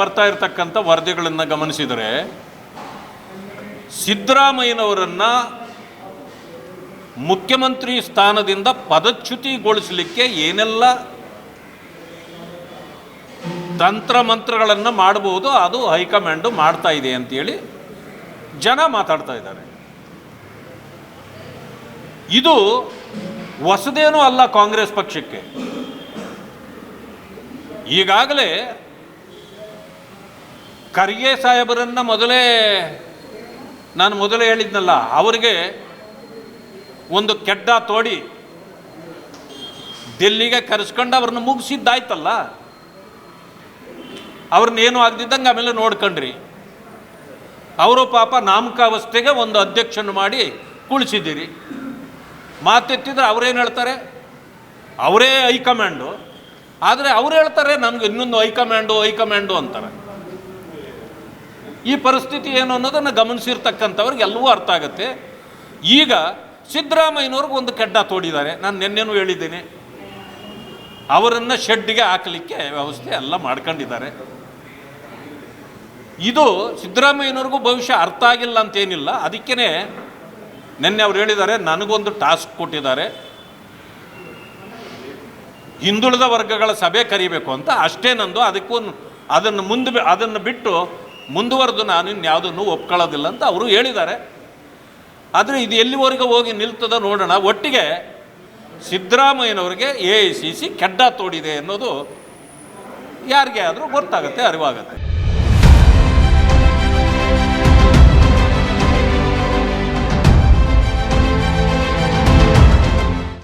ಬರ್ತಾ ಇರತಕ್ಕಂಥ ವರದಿಗಳನ್ನು ಗಮನಿಸಿದರೆ ಸಿದ್ದರಾಮಯ್ಯನವರನ್ನು ಮುಖ್ಯಮಂತ್ರಿ ಸ್ಥಾನದಿಂದ ಪದಚ್ಯುತಿಗೊಳಿಸಲಿಕ್ಕೆ ಏನೆಲ್ಲ ತಂತ್ರಮಂತ್ರಗಳನ್ನು ಮಾಡಬಹುದು ಅದು ಹೈಕಮಾಂಡು ಮಾಡ್ತಾ ಇದೆ ಅಂತೇಳಿ ಜನ ಮಾತಾಡ್ತಾ ಇದ್ದಾರೆ. ಇದು ಹೊಸದೇನೂ ಅಲ್ಲ ಕಾಂಗ್ರೆಸ್ ಪಕ್ಷಕ್ಕೆ. ಈಗಾಗಲೇ ಖರ್ಗೆ ಸಾಹೇಬರನ್ನು ನಾನು ಮೊದಲೇ ಹೇಳಿದ್ನಲ್ಲ, ಅವರಿಗೆ ಒಂದು ಕೆಡ್ಡ ತೋಡಿ ಡೆಲ್ಲಿಗೆ ಕರೆಸ್ಕೊಂಡು ಅವ್ರನ್ನ ಮುಗಿಸಿದ್ದಾಯ್ತಲ್ಲ. ಅವ್ರನ್ನೇನು ಆಗದಿದ್ದಂಗೆ ಆಮೇಲೆ ನೋಡ್ಕೊಂಡ್ರಿ. ಅವರು ಪಾಪ ನಾಮಕಾವಸ್ಥೆಗೆ ಒಂದು ಅಧ್ಯಕ್ಷನ ಮಾಡಿ ಕುಳಿಸಿದ್ದೀರಿ. ಮಾತೆತ್ತಿದ್ರೆ ಅವ್ರೇನು ಹೇಳ್ತಾರೆ, ಅವರೇ ಹೈಕಮಾಂಡು. ಆದರೆ ಅವ್ರು ಹೇಳ್ತಾರೆ ನನಗೆ ಇನ್ನೊಂದು ಹೈಕಮಾಂಡು ಅಂತಾರೆ. ಈ ಪರಿಸ್ಥಿತಿ ಏನು ಅನ್ನೋದನ್ನು ಗಮನಿಸಿರ್ತಕ್ಕಂಥವ್ರಿಗೆ ಎಲ್ಲವೂ ಅರ್ಥ ಆಗುತ್ತೆ. ಈಗ ಸಿದ್ದರಾಮಯ್ಯನವ್ರಿಗೆ ಒಂದು ಕೆಡ್ಡ ತೋಡಿದ್ದಾರೆ. ನಾನು ನಿನ್ನೆನೂ ಹೇಳಿದ್ದೇನೆ, ಅವರನ್ನು ಶೆಡ್ಡಿಗೆ ಹಾಕಲಿಕ್ಕೆ ವ್ಯವಸ್ಥೆ ಎಲ್ಲ ಮಾಡ್ಕೊಂಡಿದ್ದಾರೆ. ಇದು ಸಿದ್ದರಾಮಯ್ಯನವ್ರಿಗೂ ಭವಿಷ್ಯ ಅರ್ಥ ಆಗಿಲ್ಲ ಅಂತೇನಿಲ್ಲ. ಅದಕ್ಕೇ ನಿನ್ನೆ ಅವ್ರು ಹೇಳಿದ್ದಾರೆ, ನನಗೊಂದು ಟಾಸ್ಕ್ ಕೊಟ್ಟಿದ್ದಾರೆ, ಹಿಂದುಳಿದ ವರ್ಗಗಳ ಸಭೆ ಕರಿಬೇಕು ಅಂತ. ಅಷ್ಟೇ ನಂದು. ಅದಕ್ಕೂ ಅದನ್ನು ಬಿಟ್ಟು ಮುಂದುವರೆದು ನಾನು ಇನ್ಯಾವುದನ್ನು ಒಪ್ಕೊಳ್ಳೋದಿಲ್ಲ ಅಂತ ಅವರು ಹೇಳಿದ್ದಾರೆ. ಆದರೆ ಇದು ಎಲ್ಲಿವರೆಗೂ ಹೋಗಿ ನಿಲ್ತದ ನೋಡೋಣ. ಒಟ್ಟಿಗೆ ಸಿದ್ದರಾಮಯ್ಯನವರಿಗೆ AICC ಕೆಡ್ಡ ತೋಡಿದೆ ಅನ್ನೋದು ಯಾರಿಗೆ ಆದರೂ ಗೊತ್ತಾಗುತ್ತೆ, ಅರಿವಾಗುತ್ತೆ.